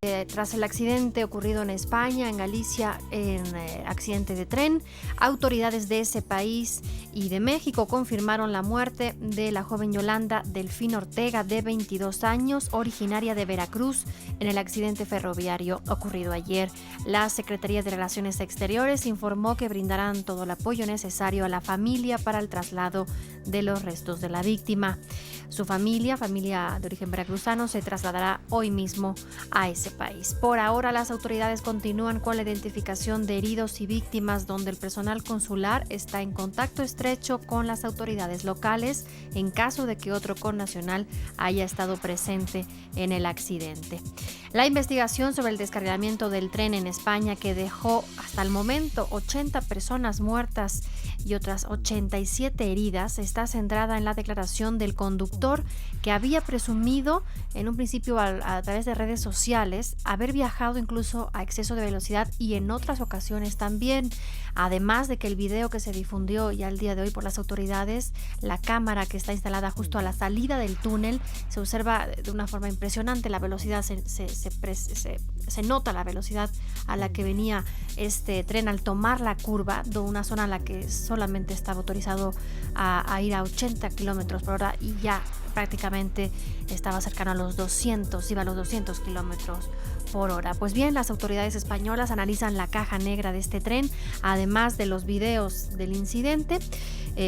Tras el accidente ocurrido en España, en Galicia, accidente de tren, autoridades de ese país y de México confirmaron la muerte de la joven Yolanda Delfín Ortega, de 22 años, originaria de Veracruz, en el accidente ferroviario ocurrido ayer. La Secretaría de Relaciones Exteriores informó que brindarán todo el apoyo necesario a la familia para el traslado de los restos de la víctima. Su familia de origen veracruzano, se trasladará hoy mismo a ese país. Por ahora, las autoridades continúan con la identificación de heridos y víctimas, donde el personal consular está en contacto estrecho con las autoridades locales en caso de que otro connacional haya estado presente en el accidente. La investigación sobre el descarrilamiento del tren en España, que dejó hasta el momento 80 personas muertas y otras 87 heridas, está centrada en la declaración del conductor, que había presumido en un principio a través de redes sociales haber viajado incluso a exceso de velocidad y en otras ocasiones también. Además de que el video que se difundió ya el día de hoy por las autoridades, la cámara que está instalada justo a la salida del túnel, se observa de una forma impresionante la velocidad, se nota la velocidad a la que venía este tren al tomar la curva de una zona a la que solamente estaba autorizado a ir a 80 kilómetros por hora y ya prácticamente estaba cercano a los 200, iba a los 200 kilómetros por hora. Pues bien, las autoridades españolas analizan la caja negra de este tren, además de los videos del incidente.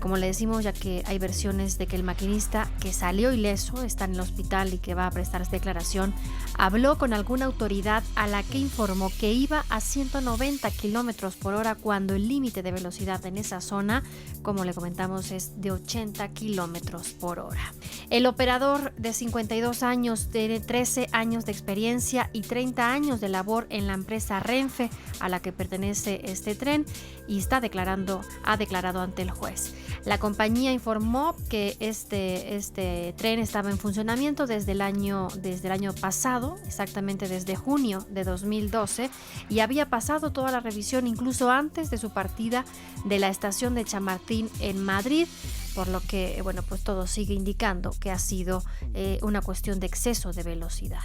Como le decimos, ya que hay versiones de que el maquinista, que salió ileso, está en el hospital y que va a prestar declaración, habló con alguna autoridad a la que informó que iba a 190 kilómetros por hora cuando el límite de velocidad en esa zona, como le comentamos, es de 80 kilómetros por hora. El operador, de 52 años, tiene 13 años de experiencia y 30 años de labor en la empresa Renfe, a la que pertenece este tren, y ha declarado ante el juez. La compañía informó que este tren estaba en funcionamiento desde el año pasado, exactamente desde junio de 2012, y había pasado toda la revisión incluso antes de su partida de la estación de Chamartín en Madrid, por lo que pues todo sigue indicando que ha sido una cuestión de exceso de velocidad.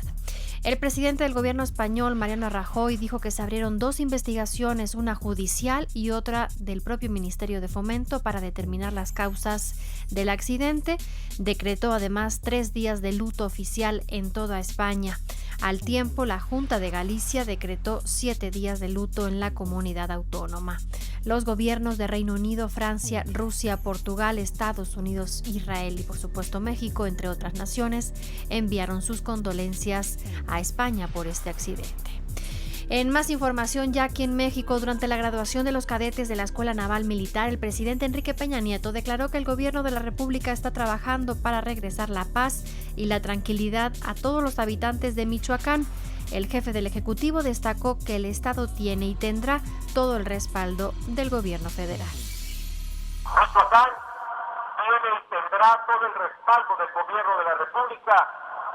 El presidente del gobierno español, Mariano Rajoy, dijo que se abrieron 2 investigaciones, una judicial y otra del propio Ministerio de Fomento, para determinar las causas del accidente. Decretó además 3 días de luto oficial en toda España. Al tiempo, la Junta de Galicia decretó 7 días de luto en la comunidad autónoma. Los gobiernos de Reino Unido, Francia, Rusia, Portugal, Estados Unidos, Israel y por supuesto México, entre otras naciones, enviaron sus condolencias a España por este accidente. En más información, ya aquí en México, durante la graduación de los cadetes de la Escuela Naval Militar, el presidente Enrique Peña Nieto declaró que el gobierno de la República está trabajando para regresar la paz y la tranquilidad a todos los habitantes de Michoacán. El jefe del Ejecutivo destacó que el Estado tiene y tendrá todo el respaldo del gobierno federal. Michoacán tiene y tendrá todo el respaldo del gobierno de la República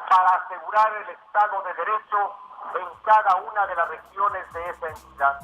para asegurar el Estado de Derecho en cada una de las regiones de esa entidad.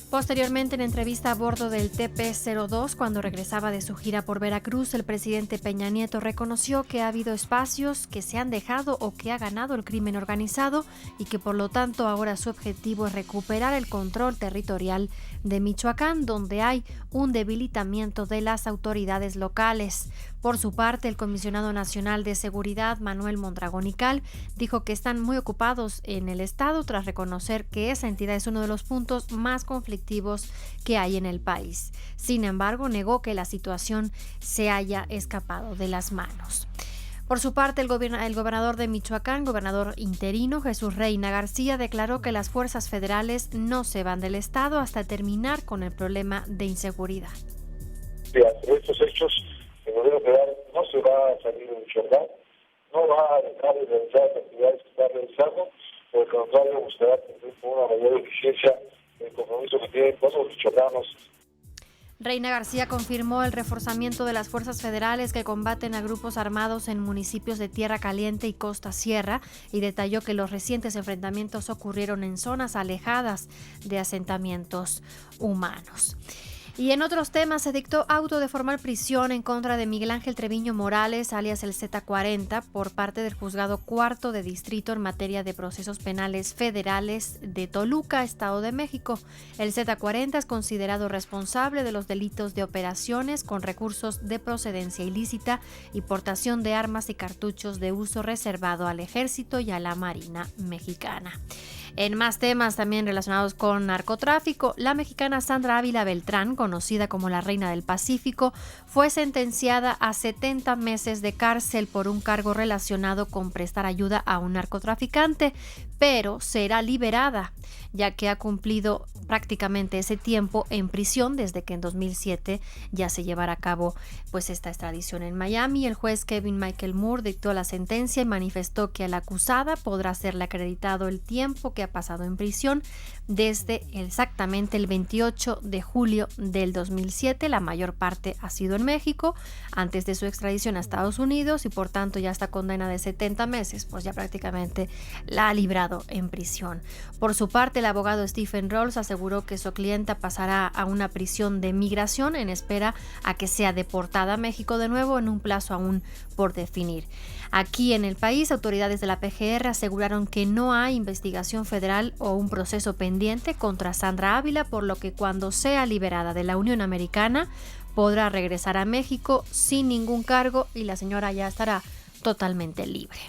Posteriormente, en entrevista a bordo del TP-02, cuando regresaba de su gira por Veracruz, el presidente Peña Nieto reconoció que ha habido espacios que se han dejado o que ha ganado el crimen organizado y que por lo tanto ahora su objetivo es recuperar el control territorial de Michoacán, donde hay un debilitamiento de las autoridades locales. Por su parte, el comisionado nacional de seguridad, Manuel Mondragón y Cal, dijo que están muy ocupados en el estado tras reconocer que esa entidad es uno de los puntos más conflictivos que hay en el país. Sin embargo, negó que la situación se haya escapado de las manos. Por su parte, el gobernador de Michoacán, gobernador interino Jesús Reina García, declaró que las fuerzas federales no se van del estado hasta terminar con el problema de inseguridad. Ante estos hechos, el gobierno federal no se va a salir de Michoacán, no va a dejar de realizar las actividades que está realizando, por el contrario, buscará cumplir con una mayor eficiencia el compromiso que tienen con los michoacanos. Reina García confirmó el reforzamiento de las fuerzas federales que combaten a grupos armados en municipios de Tierra Caliente y Costa Sierra y detalló que los recientes enfrentamientos ocurrieron en zonas alejadas de asentamientos humanos. Y en otros temas, se dictó auto de formal prisión en contra de Miguel Ángel Treviño Morales, alias el Z40, por parte del Juzgado Cuarto de Distrito en materia de procesos penales federales de Toluca, Estado de México. El Z40 es considerado responsable de los delitos de operaciones con recursos de procedencia ilícita y portación de armas y cartuchos de uso reservado al Ejército y a la Marina Mexicana. En más temas también relacionados con narcotráfico, la mexicana Sandra Ávila Beltrán, conocida como la Reina del Pacífico, fue sentenciada a 70 meses de cárcel por un cargo relacionado con prestar ayuda a un narcotraficante, pero será liberada, ya que ha cumplido prácticamente ese tiempo en prisión desde que en 2007 ya se llevara a cabo esta extradición en Miami. El juez Kevin Michael Moore dictó la sentencia y manifestó que a la acusada podrá serle acreditado el tiempo que ha pasado en prisión desde exactamente el 28 de julio del 2007. La mayor parte ha sido en México antes de su extradición a Estados Unidos y por tanto ya esta condena de 70 meses pues ya prácticamente la ha librado en prisión. Por su parte, el abogado Stephen Rawls aseguró que su clienta pasará a una prisión de migración en espera a que sea deportada a México de nuevo en un plazo aún por definir. Aquí en el país, autoridades de la PGR aseguraron que no hay investigación federal o un proceso pendiente contra Sandra Ávila, por lo que cuando sea liberada de la Unión Americana podrá regresar a México sin ningún cargo y la señora ya estará totalmente libre.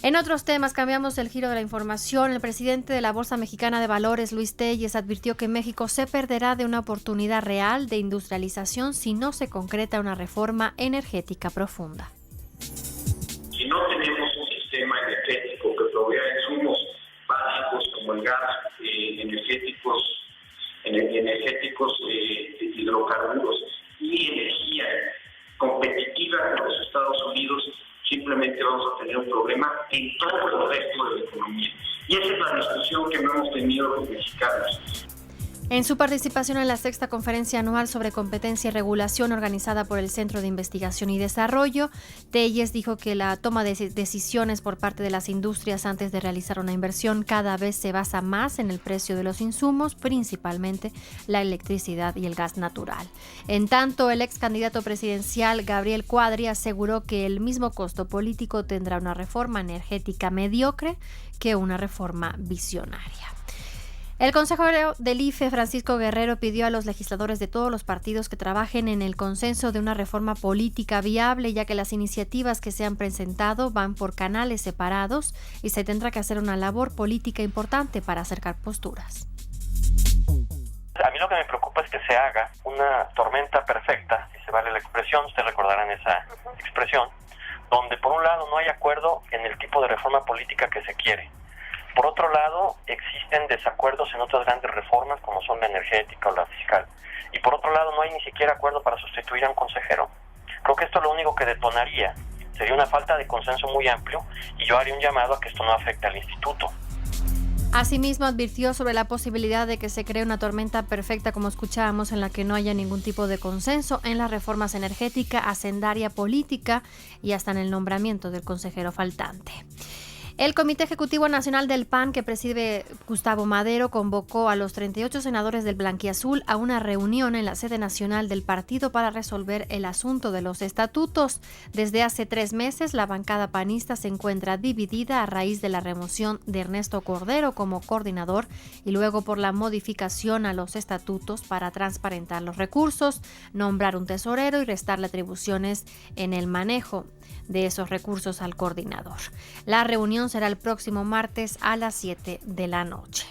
En otros temas, cambiamos el giro de la información. El presidente de la Bolsa Mexicana de Valores, Luis Telles, advirtió que México se perderá de una oportunidad real de industrialización si no se concreta una reforma energética profunda. Si no tenemos un sistema energético que provea insumos básicos como el gas, energéticos de hidrocarburos y energía competitiva con los Estados Unidos, simplemente vamos a tener un problema en todo el resto de la economía. Y esa es la discusión que no hemos tenido los mexicanos. En su participación en la 6ª Conferencia Anual sobre Competencia y Regulación organizada por el Centro de Investigación y Desarrollo, Telles dijo que la toma de decisiones por parte de las industrias antes de realizar una inversión cada vez se basa más en el precio de los insumos, principalmente la electricidad y el gas natural. En tanto, el ex candidato presidencial Gabriel Cuadri aseguró que el mismo costo político tendrá una reforma energética mediocre que una reforma visionaria. El consejero del IFE, Francisco Guerrero, pidió a los legisladores de todos los partidos que trabajen en el consenso de una reforma política viable, ya que las iniciativas que se han presentado van por canales separados y se tendrá que hacer una labor política importante para acercar posturas. A mí lo que me preocupa es que se haga una tormenta perfecta, si se vale la expresión, ustedes recordarán esa expresión, donde por un lado no hay acuerdo en el tipo de reforma política que se quiere. Por otro lado, existen desacuerdos en otras grandes reformas como son la energética o la fiscal. Y por otro lado, no hay ni siquiera acuerdo para sustituir a un consejero. Creo que esto lo único que detonaría sería una falta de consenso muy amplio y yo haría un llamado a que esto no afecte al instituto. Asimismo, advirtió sobre la posibilidad de que se cree una tormenta perfecta, como escuchábamos, en la que no haya ningún tipo de consenso en las reformas energética, hacendaria, política y hasta en el nombramiento del consejero faltante. El Comité Ejecutivo Nacional del PAN, que preside Gustavo Madero, convocó a los 38 senadores del Blanquiazul a una reunión en la sede nacional del partido para resolver el asunto de los estatutos. Desde hace 3 meses, la bancada panista se encuentra dividida a raíz de la remoción de Ernesto Cordero como coordinador y luego por la modificación a los estatutos para transparentar los recursos, nombrar un tesorero y restarle atribuciones en el manejo de esos recursos al coordinador. La reunión será el próximo martes a las 7 de la noche.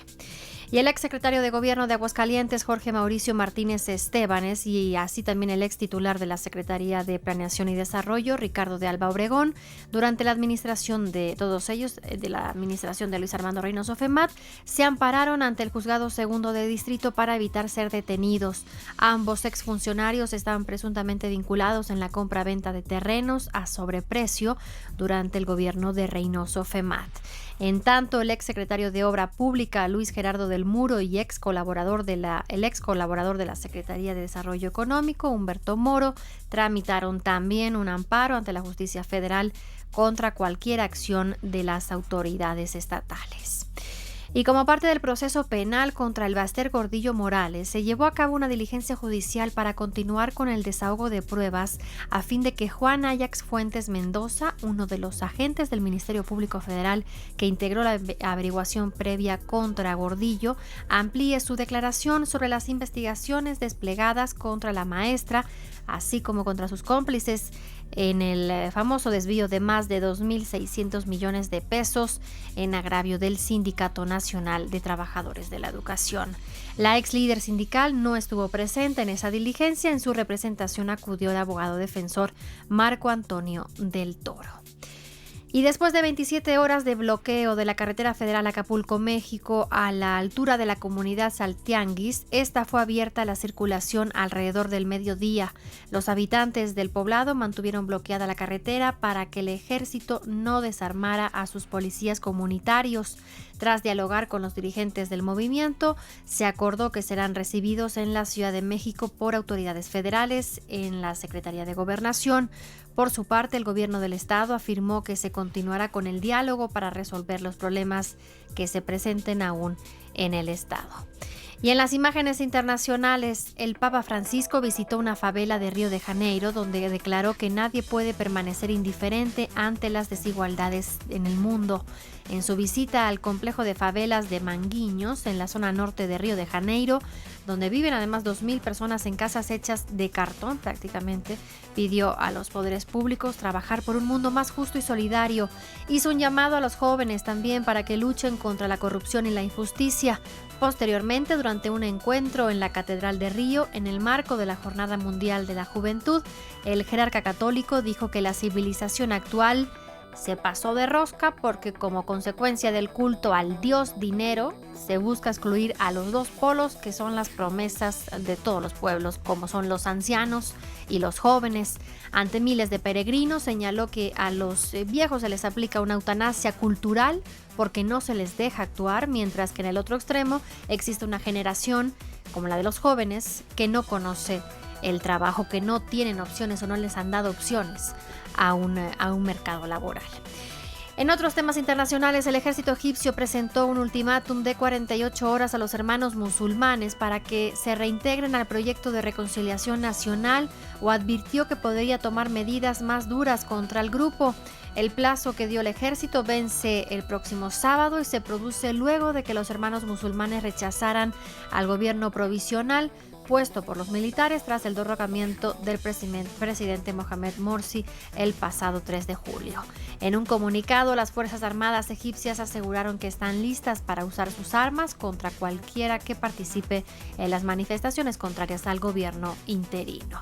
Y el exsecretario de Gobierno de Aguascalientes, Jorge Mauricio Martínez Estébanes, y así también el ex titular de la Secretaría de Planeación y Desarrollo, Ricardo de Alba Obregón, durante la administración de todos ellos, de la administración de Luis Armando Reynoso Femat, se ampararon ante el Juzgado Segundo de Distrito para evitar ser detenidos. Ambos exfuncionarios estaban presuntamente vinculados en la compra-venta de terrenos a sobreprecio durante el gobierno de Reynoso Femat. En tanto, el exsecretario de Obra Pública, Luis Gerardo del Muro, y el ex colaborador de la Secretaría de Desarrollo Económico, Humberto Moro, tramitaron también un amparo ante la Justicia Federal contra cualquier acción de las autoridades estatales. Y como parte del proceso penal contra el Baster Gordillo Morales, se llevó a cabo una diligencia judicial para continuar con el desahogo de pruebas a fin de que Juan Ajax Fuentes Mendoza, uno de los agentes del Ministerio Público Federal que integró la averiguación previa contra Gordillo, amplíe su declaración sobre las investigaciones desplegadas contra la maestra, así como contra sus cómplices en el famoso desvío de más de 2.600 millones de pesos en agravio del Sindicato Nacional de Trabajadores de la Educación. La ex líder sindical no estuvo presente en esa diligencia. En su representación acudió el abogado defensor Marco Antonio del Toro. Y después de 27 horas de bloqueo de la carretera federal Acapulco-México a la altura de la comunidad Saltianguis, esta fue abierta a la circulación alrededor del mediodía. Los habitantes del poblado mantuvieron bloqueada la carretera para que el ejército no desarmara a sus policías comunitarios. Tras dialogar con los dirigentes del movimiento, se acordó que serán recibidos en la Ciudad de México por autoridades federales en la Secretaría de Gobernación. Por su parte, el gobierno del estado afirmó que se continuará con el diálogo para resolver los problemas que se presenten aún en el estado. Y en las imágenes internacionales, el Papa Francisco visitó una favela de Río de Janeiro, donde declaró que nadie puede permanecer indiferente ante las desigualdades en el mundo. En su visita al complejo de favelas de Manguinhos, en la zona norte de Río de Janeiro, donde viven además 2.000 personas en casas hechas de cartón prácticamente, pidió a los poderes públicos trabajar por un mundo más justo y solidario. Hizo un llamado a los jóvenes también para que luchen contra la corrupción y la injusticia. Posteriormente, durante un encuentro en la Catedral de Río, en el marco de la Jornada Mundial de la Juventud, el jerarca católico dijo que la civilización actual se pasó de rosca porque, como consecuencia del culto al dios dinero, se busca excluir a los dos polos que son las promesas de todos los pueblos, como son los ancianos y los jóvenes. Ante miles de peregrinos, señaló que a los viejos se les aplica una eutanasia cultural porque no se les deja actuar, mientras que en el otro extremo existe una generación, como la de los jóvenes, que no conoce el trabajo, que no tienen opciones o no les han dado opciones a un mercado laboral. En otros temas internacionales, el ejército egipcio presentó un ultimátum de 48 horas a los hermanos musulmanes para que se reintegren al proyecto de reconciliación nacional o advirtió que podría tomar medidas más duras contra el grupo. El plazo que dio el ejército vence el próximo sábado y se produce luego de que los hermanos musulmanes rechazaran al gobierno provisional puesto por los militares tras el derrocamiento del presidente Mohamed Morsi el pasado 3 de julio. En un comunicado, las Fuerzas Armadas egipcias aseguraron que están listas para usar sus armas contra cualquiera que participe en las manifestaciones contrarias al gobierno interino.